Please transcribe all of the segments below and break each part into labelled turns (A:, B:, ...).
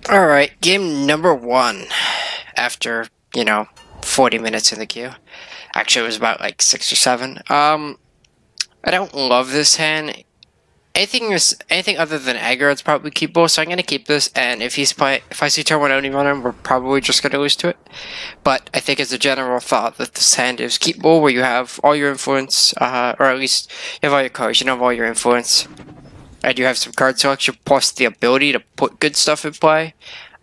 A: Alright, game number 1. After, 40 minutes in the queue. Actually, it was about like 6 or 7. I don't love this hand. Anything other than aggro, it's probably keepable, so I'm gonna keep this, and if I see turn 1 Oni on him, we're probably just gonna lose to it. But I think as a general thought that this hand is keepable, where you have all your influence, or at least you have all your cards, you have all your influence. And you have some card selection plus the ability to put good stuff in play.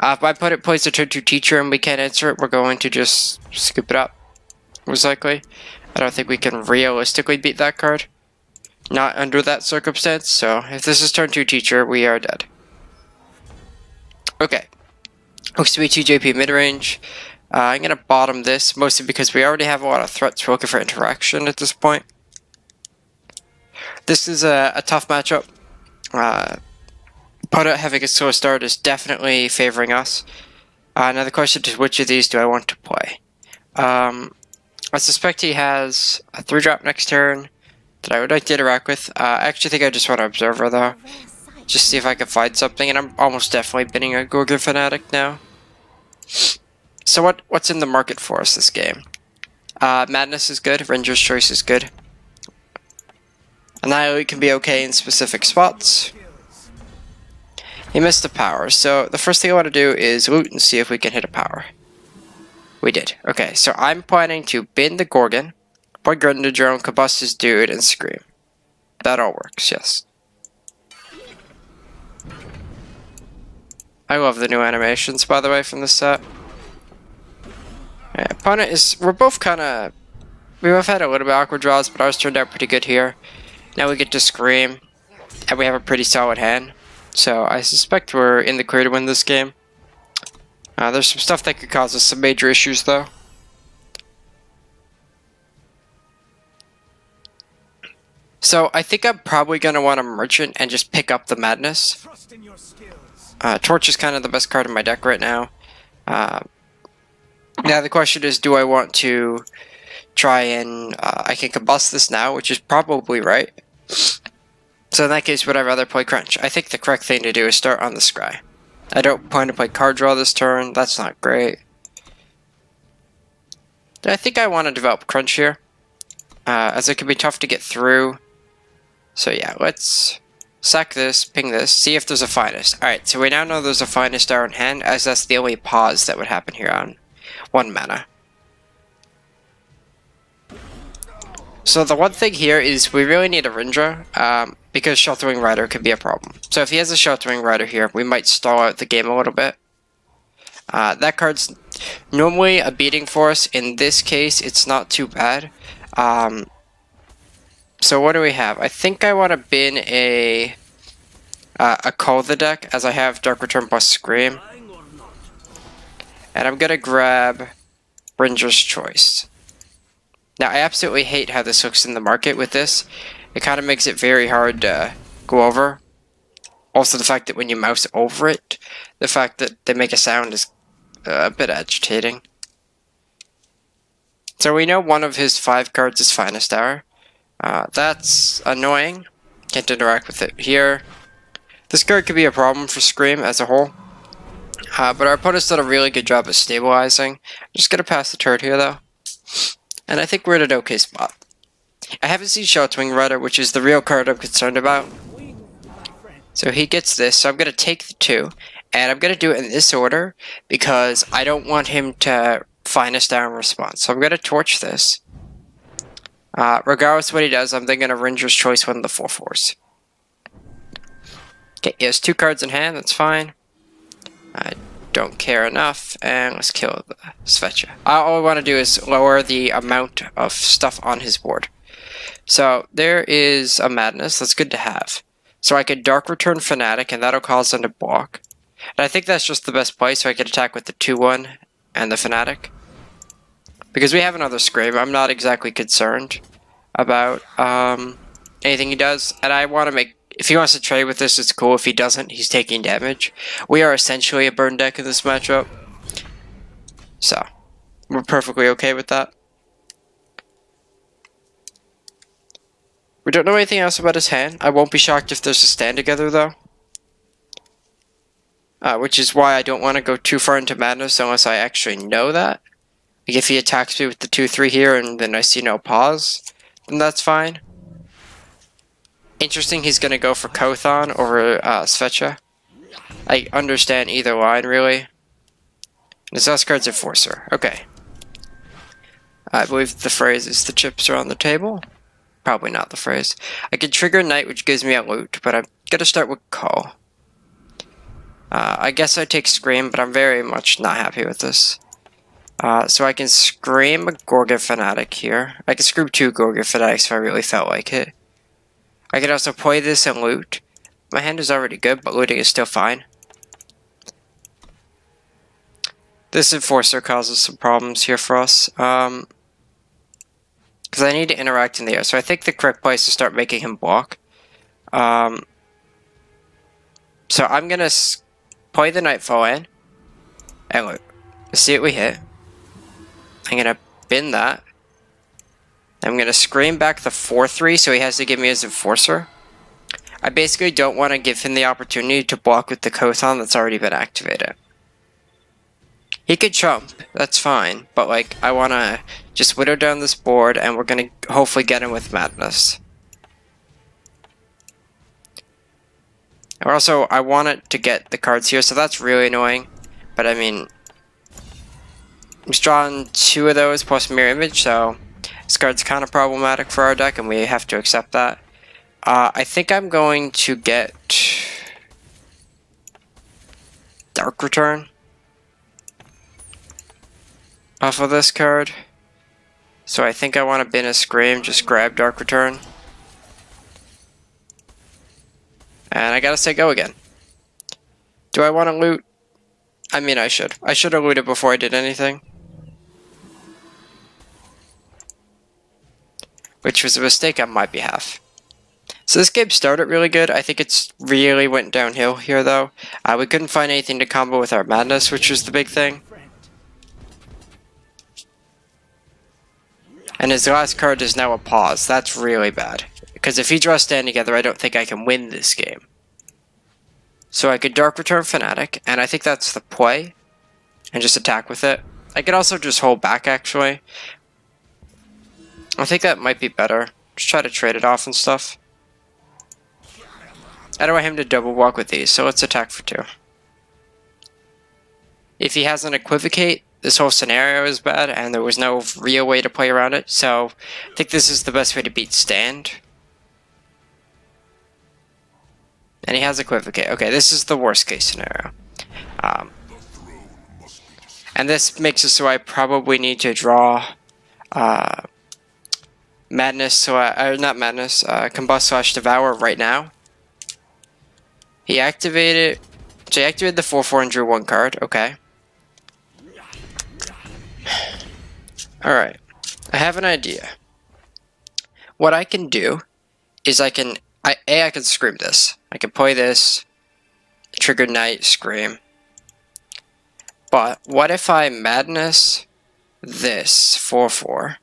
A: If my opponent plays a turn 2 teacher and we can't answer it, we're going to just scoop it up. Most likely. I don't think we can realistically beat that card. Not under that circumstance, so if this is turn 2 teacher, we are dead. Okay. Looks to be 2 JP mid-range. I'm going to bottom this, mostly because we already have a lot of threats. We're looking for interaction at this point. This is a tough matchup. Opponent having a slow start is definitely favoring us. Now the question is, which of these do I want to play? I suspect he has a 3-drop next turn that I would like to interact with. I actually think I just want to Observer though. Just see if I can find something, and I'm almost definitely bidding a Gorgon Fanatic now. So what's in the market for us this game? Madness is good, Rindra's Choice is good. Annihilate can be okay in specific spots. He missed the power, so the first thing I want to do is loot and see if we can hit a power. We did. Okay, so I'm planning to bin the Gorgon, play Grenadin drone, Combust his dude, and Scream. That all works, yes. I love the new animations, by the way, from this set. Yeah, opponent is... We're both kind of... We both had a little bit awkward draws, but ours turned out pretty good here. Now we get to Scream, and we have a pretty solid hand. So I suspect we're in the clear to win this game. There's some stuff that could cause us some major issues, though. So I think I'm probably going to want a Merchant and just pick up the Madness. Torch is kind of the best card in my deck right now. Now the question is, do I want to try and... I can Combust this now, which is probably right. So in that case, would I rather play Crunch? I think the correct thing to do is start on the Scry. I don't plan to play card draw this turn. That's not great. I think I want to develop Crunch here, as it can be tough to get through. So yeah, let's sack this, ping this, see if there's a Finest. Alright, so we now know there's a Finest Star in hand, as that's the only pause that would happen here on 1 mana. So the one thing here is we really need a Rindra, because Sheltering Rider could be a problem. So if he has a Sheltering Rider here, we might stall out the game a little bit. That card's normally a beating for us. In this case, it's not too bad. So what do we have? I think I want to bin a Cull the deck, as I have Dark Return plus Scream. And I'm going to grab Rindra's Choice. Now, I absolutely hate how this looks in the market with this. It kind of makes it very hard to go over. Also, the fact that when you mouse over it, the fact that they make a sound is a bit agitating. So we know one of his 5 cards is Finest Hour. That's annoying. Can't interact with it here. This card could be a problem for Scream as a whole. But our opponent's done a really good job of stabilizing. I'm just going to pass the turn here, though. And I think we're in an okay spot. I haven't seen Sheltering Rider, which is the real card I'm concerned about. So he gets this, so I'm going to take the 2. And I'm going to do it in this order, because I don't want him to Finest Down response. So I'm going to Torch this. Regardless of what he does, I'm then going to Rindra's Choice one of the 4/4s. Okay, he has 2 cards in hand, that's fine. I don't care enough, and let's kill the Svetcha. All I want to do is lower the amount of stuff on his board. So there is a Madness, that's good to have. So I could Dark Return Fanatic, and that'll cause them to block. And I think that's just the best play, so I could attack with the 2/1 and the Fanatic. Because we have another Scream, I'm not exactly concerned about anything he does. And I want to make... If he wants to trade with this, it's cool. If he doesn't, he's taking damage. We are essentially a burn deck in this matchup. So, we're perfectly okay with that. We don't know anything else about his hand. I won't be shocked if there's a stand together, though. which is why I don't want to go too far into Madness unless I actually know that. Like if he attacks me with the 2-3 here and then I see no pause, then that's fine. Interesting, he's going to go for Kothon over Svecha. I understand either line, really. His last card's Enforcer. Okay. I believe the phrase is the chips are on the table. Probably not the phrase. I can trigger Knight, which gives me a loot, but I'm going to start with Cull. I guess I take Scream, but I'm very much not happy with this. So I can Scream a Gorgon Fanatic here. I can Scream 2 Gorgon Fanatics if I really felt like it. I can also play this and loot. My hand is already good, but looting is still fine. This Enforcer causes some problems here for us. Because I need to interact in the air. So I think the correct place is to start making him block. So I'm going to play the Nightfall in. And look. Let's see what we hit. I'm going to bin that. I'm going to Scream back the 4-3 so he has to give me his Enforcer. I basically don't want to give him the opportunity to block with the Kothon that's already been activated. He could chump, that's fine, but like, I want to just whittle down this board and we're going to hopefully get him with Madness. And also, I want it to get the cards here, so that's really annoying, but I mean, he's drawn 2 of those plus Mirror Image, so this card's kind of problematic for our deck and we have to accept that. I think I'm going to get Dark Return off of this card. So I think I want to bin a Scream, just grab Dark Return. And I gotta say go again. Do I want to loot? I mean I should. I should have looted before I did anything. Which was a mistake on my behalf. So this game started really good. I think it's really went downhill here though. We couldn't find anything to combo with our Madness, which was the big thing. And his last card is now a pause. That's really bad. Because if he draws Stand Together, I don't think I can win this game. So I could Dark Return Fanatic, and I think that's the play. And just attack with it. I could also just hold back actually. I think that might be better. Just try to trade it off and stuff. I don't want him to double walk with these, so let's attack for 2. If he has an Equivocate, this whole scenario is bad, and there was no real way to play around it, so I think this is the best way to beat Stand. And he has Equivocate. Okay, this is the worst case scenario. And this makes it so I probably need to draw Madness, so not Madness, Combust / Devour right now. He activated, so he activated the 4-4 and drew 1 card, okay. Alright, I have an idea. What I can do is I can Scream this. I can play this, trigger Knight, Scream. But what if I Madness this 4-4?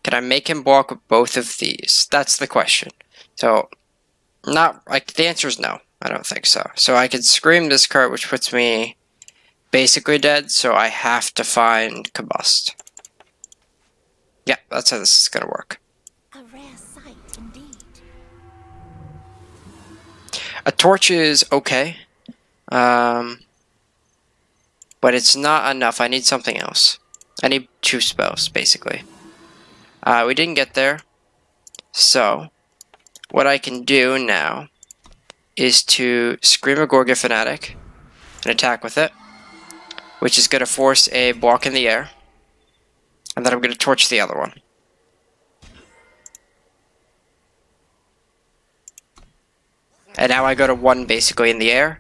A: Can I make him block with both of these? That's the question. So, not like the answer is no. I don't think so. So I could Scream this card, which puts me basically dead, so I have to find Combust. Yeah, that's how this is going to work.
B: A rare sight indeed.
A: A torch is okay. But it's not enough. I need something else. I need 2 spells, basically. We didn't get there. So, what I can do now is to Scream a Gorgon Fanatic and attack with it, which is going to force a block in the air, and then I'm going to torch the other one. And now I go to 1 basically in the air,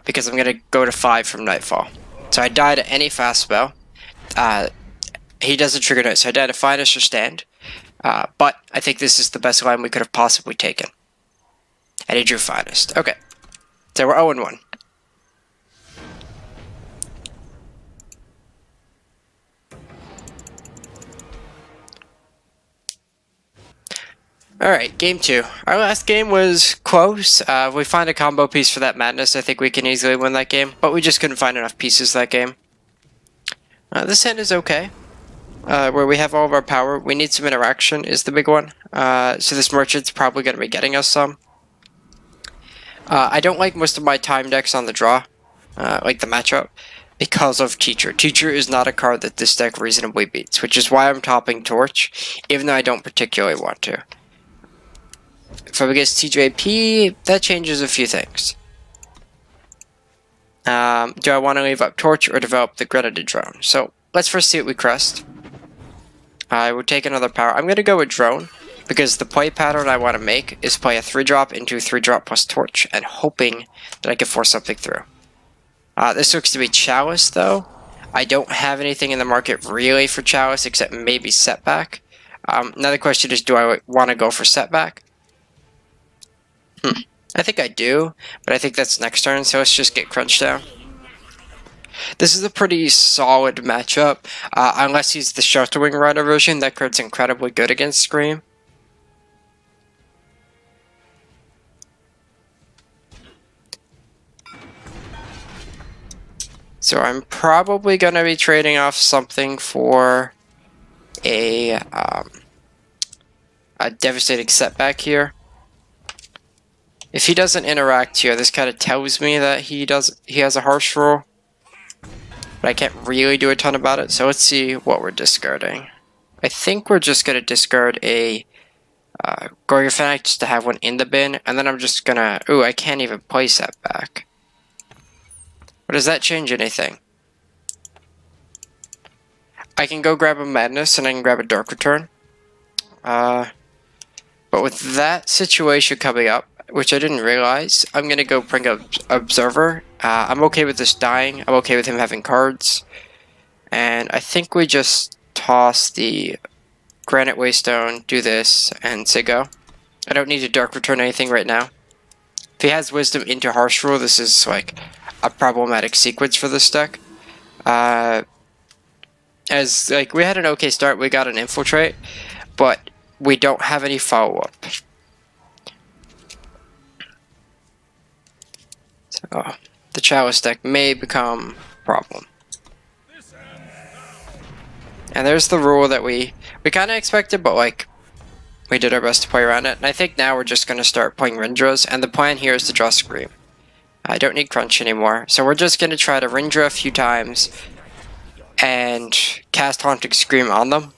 A: because I'm going to go to 5 from Nightfall. So I die to any fast spell. He doesn't trigger Night, so I die to Finest or Stand. But I think this is the best line we could have possibly taken. And he drew Finest. Okay. So we're 0-1. Alright, game 2. Our last game was close. We find a combo piece for that madness. I think we can easily win that game, but we just couldn't find enough pieces that game. This hand is okay. Where we have all of our power. We need some interaction is the big one. So this merchant's probably going to be getting us some. I don't like most of my time decks on the draw, like the matchup, because of Teacher. Teacher is not a card that this deck reasonably beats, which is why I'm topping Torch, even though I don't particularly want to. If I'm against TJP, that changes a few things. Do I want to leave up Torch or develop the Grenadin drone? So let's first see what we crest. I would take another power. I'm going to go with drone, because the play pattern I want to make is play a 3-drop into a 3-drop plus Torch, and hoping that I can force something through. This looks to be Chalice, though. I don't have anything in the market really for Chalice, except maybe Setback. Another question is, do I want to go for Setback? I think I do, but I think that's next turn, so let's just get Crunch down. This is a pretty solid matchup, unless he's the Shelterwing Rider version. That card's incredibly good against Scream. So I'm probably going to be trading off something for a devastating setback here. If he doesn't interact here, this kind of tells me that he has a harsh rule. But I can't really do a ton about it, so let's see what we're discarding. I think we're just going to discard a Gorgon Fanatic just to have one in the bin, and then I'm just going to... Ooh, I can't even play setback. But does that change anything? I can go grab a Madness and I can grab a Dark Return. But with that situation coming up, which I didn't realize, I'm going to go bring up Observer. I'm okay with this dying. I'm okay with him having cards. And I think we just toss the Granite Waystone, do this, and say go. I don't need to Dark Return anything right now. If he has Wisdom into Harsh Rule, this is like a problematic sequence for this deck. As like we had an okay start, we got an Infiltrate, but we don't have any follow-up. So the Chalice deck may become a problem. And there's the rule that we kind of expected, but like we did our best to play around it. And I think now we're just going to start playing Rindras, and the plan here is to draw Scream. I don't need Crunch anymore, so we're just going to try to Rindra a few times and cast Haunting Scream on them.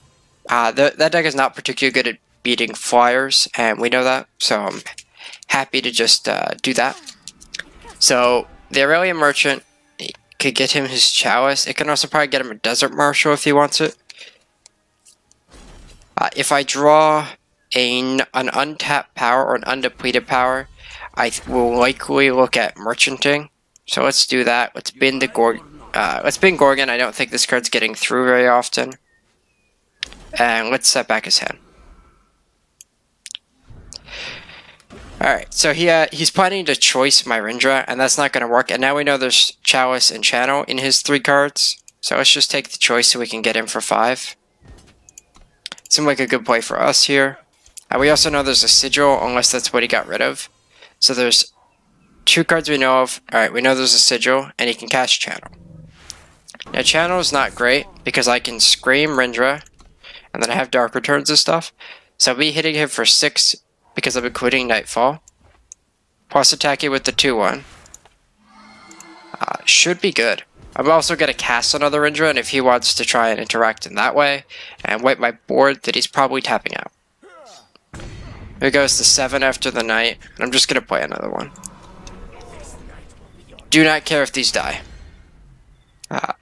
A: That deck is not particularly good at beating flyers, and we know that, so I'm happy to just do that. So the Aurelian Merchant could get him his Chalice. It can also probably get him a Desert Marshal if he wants it. If I draw an untapped power or an undepleted power, I will likely look at Merchanting. So let's do that. Let's bin the Gorgon. Let's bin Gorgon. I don't think this card's getting through very often. And let's set back his hand. Alright, so he's planning to choice my Rindra, and that's not going to work. And now we know there's Chalice and Channel in his 3 cards. So let's just take the choice so we can get him for 5. Seems like a good play for us here. We also know there's a Sigil, unless that's what he got rid of. So there's 2 cards we know of. Alright, we know there's a Sigil, and he can cast Channel. Now Channel is not great, because I can Scream Rindra, and then I have Dark Returns and stuff. So I'll be hitting him for 6, because I'm including Nightfall. Plus attacking with the 2-1. Should be good. I'm also going to cast another Rindra, and if he wants to try and interact in that way, and wipe my board, then he's probably tapping out. Here goes the 7 after the night, and I'm just going to play another one. Do not care if these die.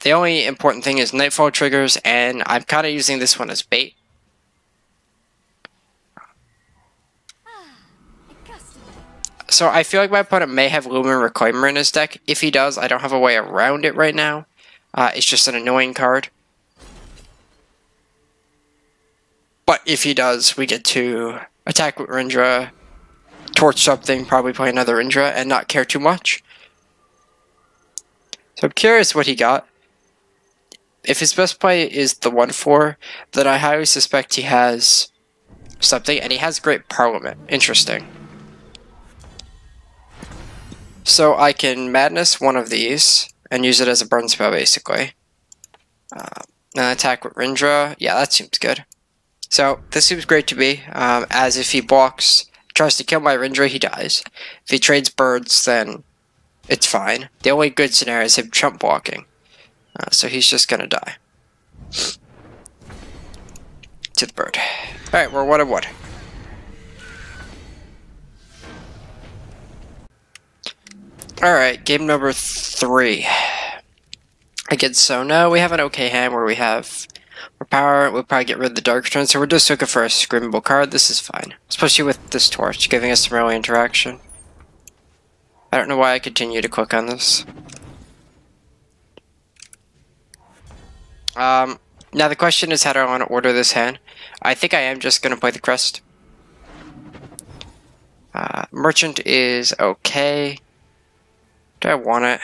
A: The only important thing is Nightfall triggers, and I'm kind of using this one as bait. So I feel like my opponent may have Lumen Reclaimer in his deck. If he does, I don't have a way around it right now. It's just an annoying card. But if he does, we get to attack with Rindra, torch something, probably play another Rindra, and not care too much. So I'm curious what he got. If his best play is the 1-4, then I highly suspect he has something, and he has Great Parliament. Interesting. So I can Madness one of these and use it as a burn spell, basically. And attack with Rindra. Yeah, that seems good. So this seems great to me, as if he blocks, tries to kill my Rindra, he dies. If he trades birds, then it's fine. The only good scenario is him chump blocking. So he's just gonna die. To the bird. Alright, we're 1-1. Alright, game number 3. Against Sona, we have an okay hand where we have more power. We'll probably get rid of the Dark Return, so we're just looking for a screamable card. This is fine. Especially with this torch, giving us some early interaction. I don't know why I continue to click on this. Now the question is how do I want to order this hand? I think I am just going to play the Crest. Merchant is okay. Do I want it?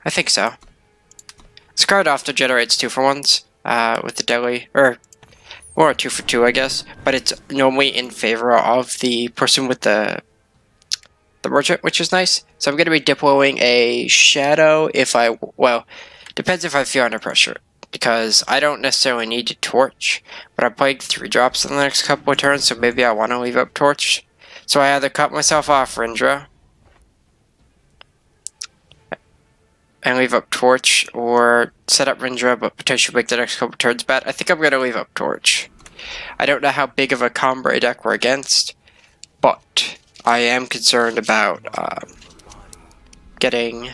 A: I think so. This card often generates 2-for-1s with the Deli, or 2-for-2, I guess. But it's normally in favor of the person with the Merchant, which is nice. So I'm going to be deploying a Shadow if well, depends if I feel under pressure. Because I don't necessarily need to Torch, but I'm playing 3 drops in the next couple of turns, so maybe I want to leave up Torch. So I either cut myself off Rindra and leave up Torch, or set up Rindra but potentially make the next couple turns bad. I think I'm going to leave up Torch. I don't know how big of a Combray deck we're against, but I am concerned about getting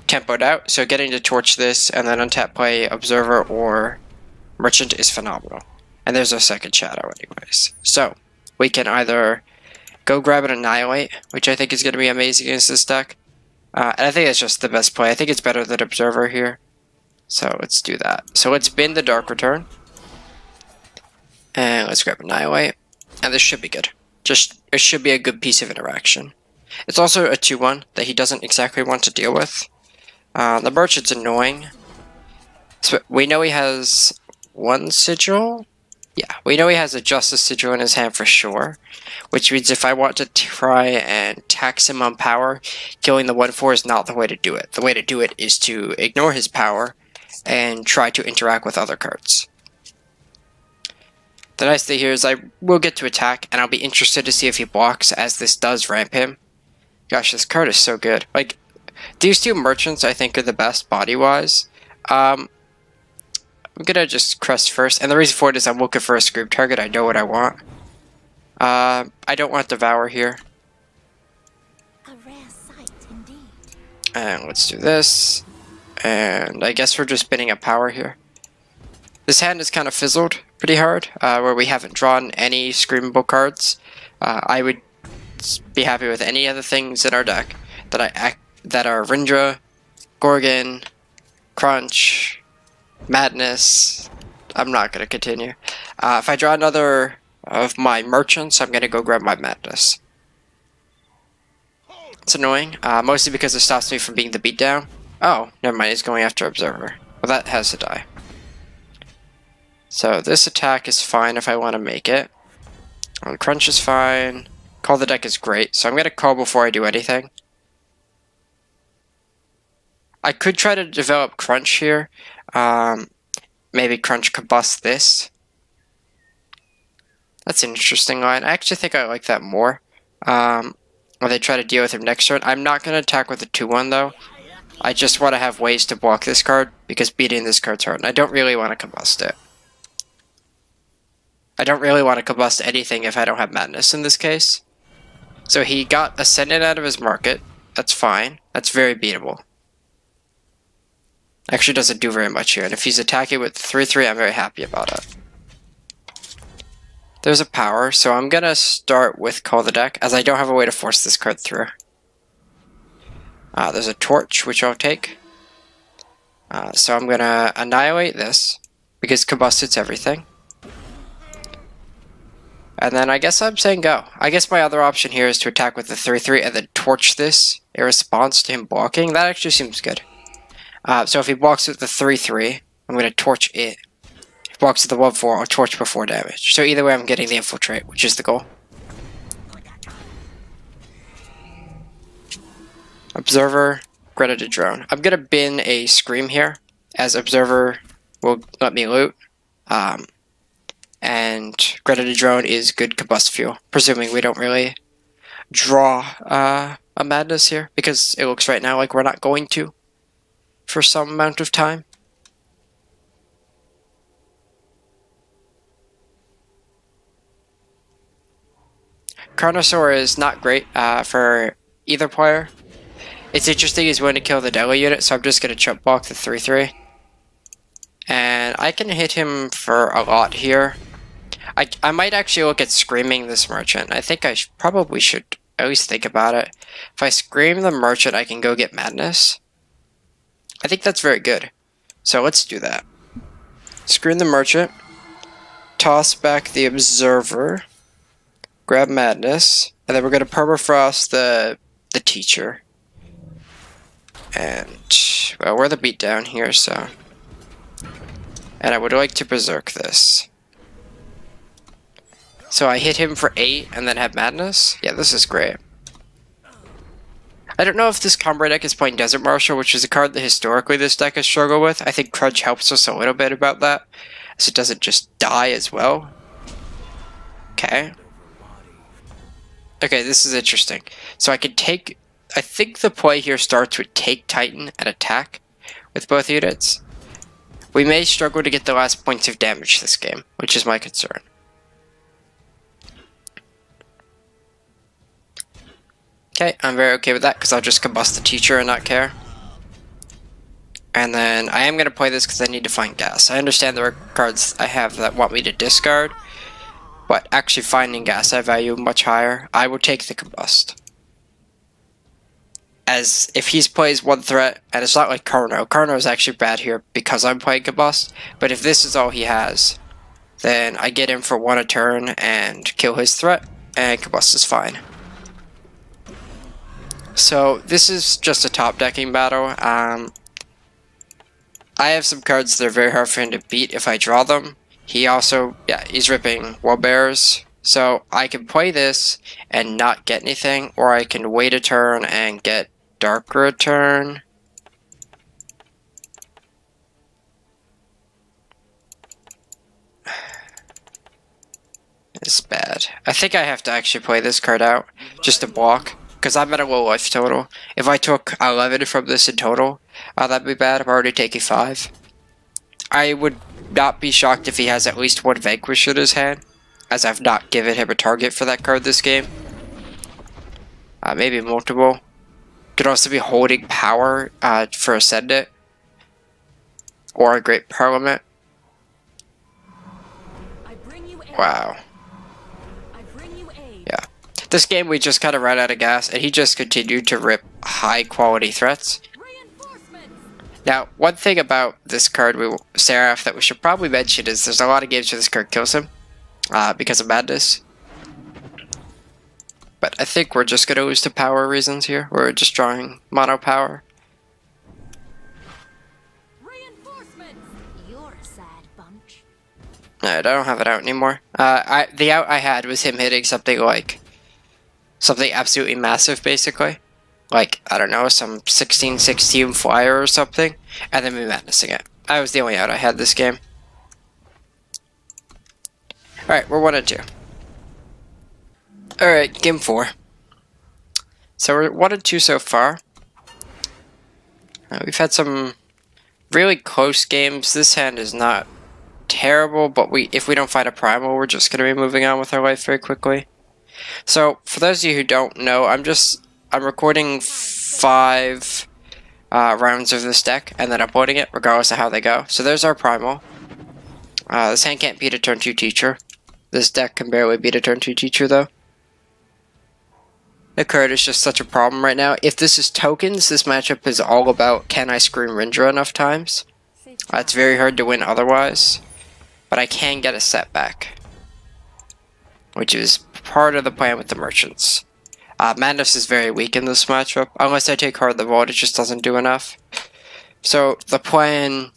A: tempoed out, so getting to Torch this and then untap play Observer or Merchant is phenomenal. And there's our second Shadow anyways. So, we can either go grab an Annihilate, which I think is going to be amazing against this deck. And I think it's just the best play. I think it's better than Observer here. So let's do that. So let's bin the Dark Return. And let's grab Annihilate. And this should be good. It should be a good piece of interaction. It's also a 2-1 that he doesn't exactly want to deal with. The Merchant's annoying. So we know he has 1 Sigil. Yeah, we know he has a Justice Sigil in his hand for sure. Which means if I want to try and tax him on power, killing the 1-4 is not the way to do it. The way to do it is to ignore his power and try to interact with other cards. The nice thing here is I will get to attack, and I'll be interested to see if he blocks, as this does ramp him. Gosh, this card is so good. Like, these 2 Merchants I think are the best body-wise. I'm gonna just Crest first, and the reason for it is I'm looking for a scream target. I know what I want. I don't want Devour here.
B: A rare sight indeed.
A: And let's do this. And I guess we're just binning a power here. This hand is kind of fizzled pretty hard, where we haven't drawn any screamable cards. I would be happy with any other things in our deck that are Rindra, Gorgon, Crunch, Madness. I'm not going to continue. If I draw another of my Merchants, I'm going to go grab my Madness. It's annoying, mostly because it stops me from being the beatdown. Oh, never mind, he's going after Observer. Well, that has to die. So this attack is fine if I want to make it. Crunch is fine. Call the deck is great, so I'm going to call before I do anything. I could try to develop Crunch here. Maybe Crunch Combust this. That's an interesting line. I actually think I like that more. Or they try to deal with him next turn. I'm not going to attack with a 2-1 though. I just want to have ways to block this card, because beating this card's hard, and I don't really want to Combust it. I don't really want to Combust anything if I don't have Madness in this case. So he got Ascendant out of his market. That's fine. That's very beatable. Actually doesn't do very much here, and if he's attacking with 3-3, I'm very happy about it. There's a power, so I'm gonna start with Call the Deck, as I don't have a way to force this card through. There's a Torch, which I'll take. So I'm gonna Annihilate this, because Combust hits everything. And then I guess I'm saying go. I guess my other option here is to attack with the 3-3 and then Torch this in response to him blocking. That actually seems good. So if he blocks with the 3-3, I'm going to Torch it. walks to the 1-4 or torch before damage. So either way, I'm getting the infiltrate, which is the goal. Observer, Grenadin drone. I'm gonna bin a scream here, as Observer will let me loot. And Grenadin drone is good combust fuel, presuming we don't really draw a madness here, because it looks right now like we're not going to for some amount of time. Carnosaur is not great for either player. It's interesting he's willing to kill the deli unit, so I'm just going to chump block the 3-3. And I can hit him for a lot here. I might actually look at screaming this merchant. I think I probably should at least think about it. If I scream the merchant, I can go get madness. I think that's very good. So let's do that. Scream the merchant. Toss back the observer. Grab madness. And then we're going to permafrost the teacher. And, well, we're the beatdown here, so. And I would like to berserk this. So I hit him for 8 and then have madness? Yeah, this is great. I don't know if this combo deck is playing Desert Marshal, which is a card that historically this deck has struggled with. I think Crunch helps us a little bit about that, so it doesn't just die as well. Okay. Okay, this is interesting. So I can take... I think the play here starts with take Titan and attack with both units. We may struggle to get the last points of damage this game, which is my concern. Okay, I'm very okay with that because I'll just combust the teacher and not care. And then I am going to play this because I need to find gas. I understand there are cards I have that want me to discard, but actually finding gas I value much higher. I will take the combust. As if he plays one threat, and it's not like Carno. Carno is actually bad here because I'm playing combust, but if this is all he has, then I get him for 1 a turn and kill his threat, and combust is fine. So this is just a top decking battle. I have some cards that are very hard for him to beat if I draw them. He also, yeah, he's ripping Wall Bears. So I can play this and not get anything, or I can wait a turn and get Darker a turn. It's bad. I think I have to actually play this card out just to block, because I'm at a low life total. If I took 11 from this in total, that'd be bad. I'm already taking 5. I would not be shocked if he has at least 1 Vanquish in his hand, as I've not given him a target for that card this game. Maybe multiple. Could also be holding power for Ascendant, or a Great Parliament. Wow. Yeah. This game we just kind of ran out of gas, and he just continued to rip high quality threats. Now, one thing about this card, Seraph, that we should probably mention is there's a lot of games where this card kills him because of madness. But I think we're just going to lose to power reasons here. We're just drawing mono power.
B: You're a sad bunch.
A: Alright, I don't have it out anymore. The out I had was him hitting something like... something absolutely massive, basically. Like, I don't know, some 16-16 flyer or something. And then me madnessing it. That was the only out I had this game. Alright, we're 1-2. Alright, game 4. So we're 1-2 so far. We've had some really close games. This hand is not terrible, but if we don't find a primal, we're just going to be moving on with our life very quickly. So, for those of you who don't know, I'm recording 5 rounds of this deck, and then uploading it, regardless of how they go. So there's our primal. This hand can't beat a turn 2 teacher. This deck can barely beat a turn 2 teacher, though. The card is just such a problem right now. If this is tokens, this matchup is all about can I scream Rindra enough times. It's very hard to win otherwise. But I can get a setback, which is part of the plan with the merchants. Madness is very weak in this matchup. Unless I take hard the vault, it just doesn't do enough. So the plan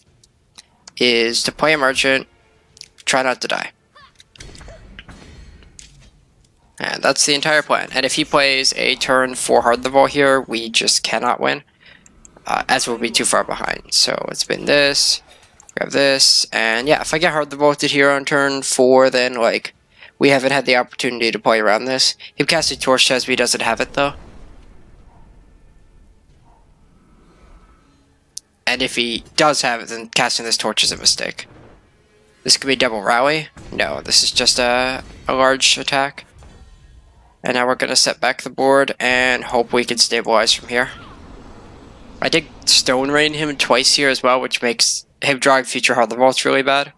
A: is to play a merchant, try not to die. And that's the entire plan. And if he plays a turn 4 Hard the Ball here, we just cannot win. As we'll be too far behind. So it's been this, grab this, and yeah, if I get Hard the Bolted here on turn 4, then like, we haven't had the opportunity to play around this. He casted Torch Chest, but he doesn't have it though. And if he does have it, then casting this Torch is a mistake. This could be double rally. No, this is just a large attack. And now we're going to set back the board and hope we can stabilize from here. I did Stone Rain him twice here as well, which makes him drawing future Hard the Vaults really bad.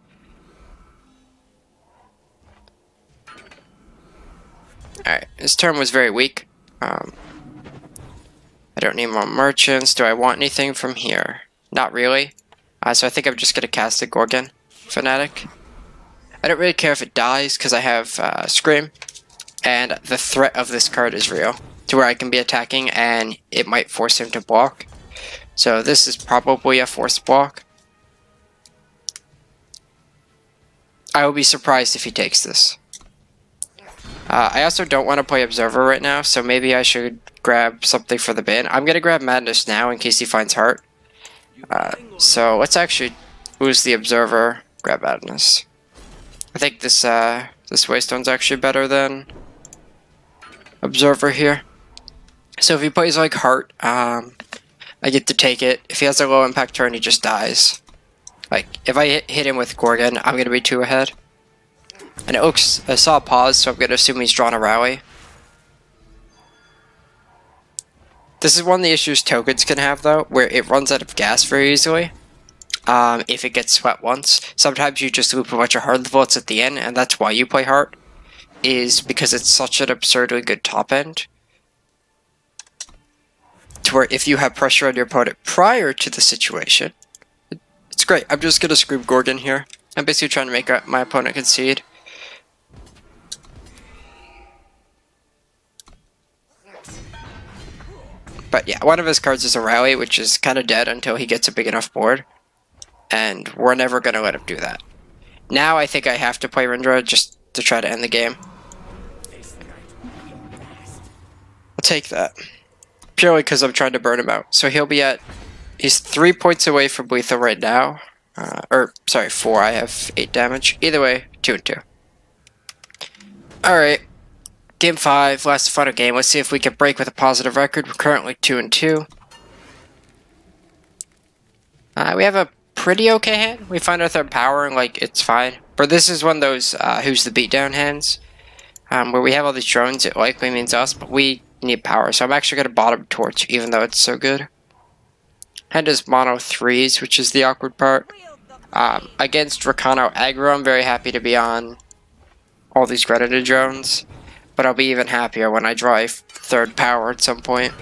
A: Alright, his turn was very weak. I don't need more merchants. Do I want anything from here? Not really. So I think I'm just going to cast a Gorgon Fanatic. I don't really care if it dies because I have Scream. And the threat of this card is real. To where I can be attacking and it might force him to block. So this is probably a forced block. I will be surprised if he takes this. I also don't want to play Observer right now, so maybe I should grab something for the bin. I'm going to grab Madness now in case he finds Heart. So let's actually lose the Observer, grab Madness. I think this Waystone's actually better than Observer here. So if he plays like Heart, I get to take it. If he has a low impact turn, he just dies. Like, if I hit him with Gorgon, I'm going to be 2 ahead. And it looks, I saw a pause, so I'm going to assume he's drawn a rally. This is one of the issues tokens can have, though, where it runs out of gas very easily. If it gets swept once. Sometimes you just loop a bunch of Hard Vaults at the end, and that's why you play Heart. Is because it's such an absurdly good top end. To where if you have pressure on your opponent prior to the situation, it's great. I'm just going to scream Gorgon here. I'm basically trying to make my opponent concede. But yeah, one of his cards is a rally, which is kind of dead until he gets a big enough board. And we're never going to let him do that. Now I think I have to play Rindra just to try to end the game. I'll take that. Purely because I'm trying to burn him out. So he'll be at... He's 3 points away from lethal right now. Sorry, 4. I have 8 damage. Either way, 2 and 2. Alright. Game 5, last final game. Let's see if we can break with a positive record. We're currently 2 and 2. We have a pretty okay hand. We find our third power and like it's fine. But this is one of those who's the beatdown hands. Where we have all these drones, it likely means us, but we need power. So I'm actually going to bottom Torch, even though it's so good. Hand is mono 3s, which is the awkward part. Against Rakano aggro, I'm very happy to be on all these Grenadin drones. But I'll be even happier when I draw a third power at some point.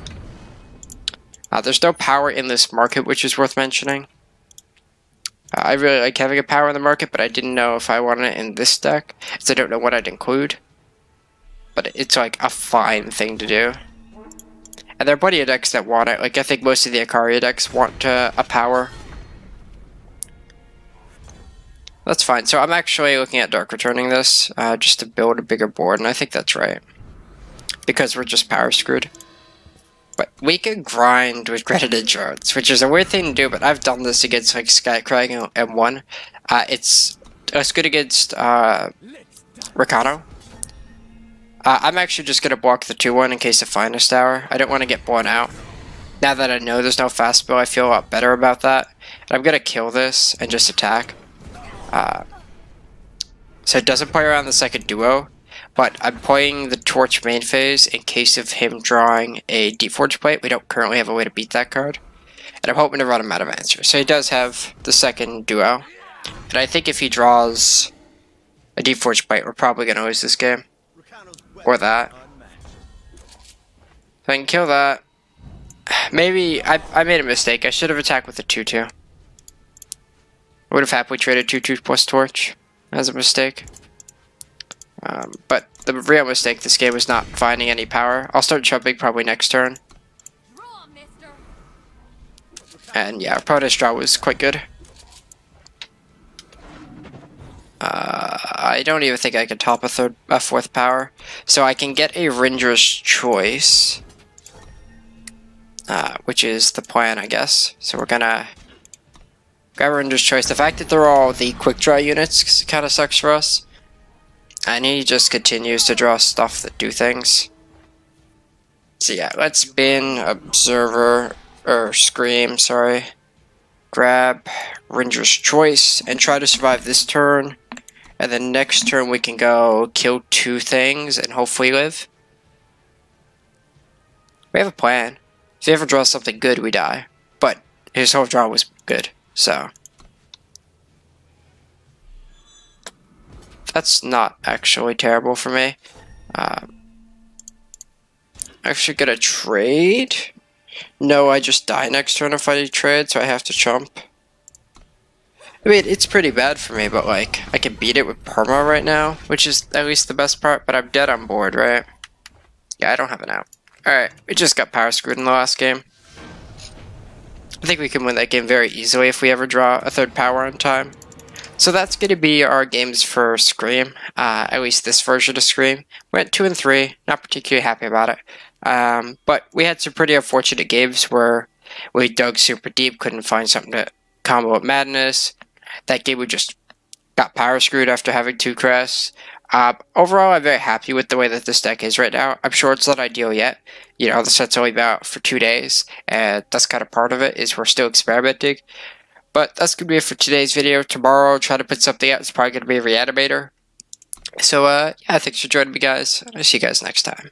A: There's no power in this market, which is worth mentioning. I really like having a power in the market, but I didn't know if I wanted it in this deck, because I don't know what I'd include. But it's like a fine thing to do. And there are plenty of decks that want it. Like, I think most of the Ikaria decks want a power. That's fine. So I'm actually looking at Dark Returning this, just to build a bigger board, and I think that's right. Because we're just power screwed. But we can grind with Grenadin drones, which is a weird thing to do, but I've done this against, like, Skycrag and won. It's good against, Rakano. I'm actually just going to block the 2-1 in case of Finest Hour. I don't want to get blown out. Now that I know there's no fast spell, I feel a lot better about that. And I'm going to kill this and just attack. So it doesn't play around the second duo, but I'm playing the Torch main phase in case of him drawing a Deep Forge Plate. We don't currently have a way to beat that card. And I'm hoping to run him out of answers. So he does have the second duo. And I think if he draws a Deep Forge Plate, we're probably going to lose this game. Or that. If I can kill that. Maybe I made a mistake. I should have attacked with the 2-2. I would have happily traded 2-2 plus Torch as a mistake. But the real mistake this game was not finding any power. I'll start chubbing probably next turn. And yeah, our opponent's draw was quite good. I don't even think I can top a fourth power. So I can get a Rindra's Choice, which is the plan, I guess. So we're gonna grab Rindra's Choice. The fact that they're all the quick draw units kind of sucks for us. And he just continues to draw stuff that do things. So yeah, let's bin Observer, or Scream, sorry. Grab Rindra's Choice and try to survive this turn. And then next turn we can go kill 2 things and hopefully live. We have a plan. If he ever draws something good, we die. But his whole draw was good, so. That's not actually terrible for me. Actually gonna trade? No, I just die next turn if I trade, so I have to chump. I mean, it's pretty bad for me, but like, I can beat it with Perma right now, which is at least the best part, but I'm dead on board, right? Yeah, I don't have an out. Alright, we just got power screwed in the last game. I think we can win that game very easily if we ever draw a third power on time. So that's going to be our games for Scream, at least this version of Scream. We went 2 and 3, not particularly happy about it. But we had some pretty unfortunate games where we dug super deep, couldn't find something to combo with Madness. That game we just got power screwed after having 2 crests. Overall, I'm very happy with the way that this deck is right now. I'm sure it's not ideal yet. You know, the set's only been out for 2 days, and that's kind of part of it, is we're still experimenting. But that's going to be it for today's video. Tomorrow, I'll try to put something out. It's probably going to be a Reanimator. So, yeah, thanks for joining me, guys. I'll see you guys next time.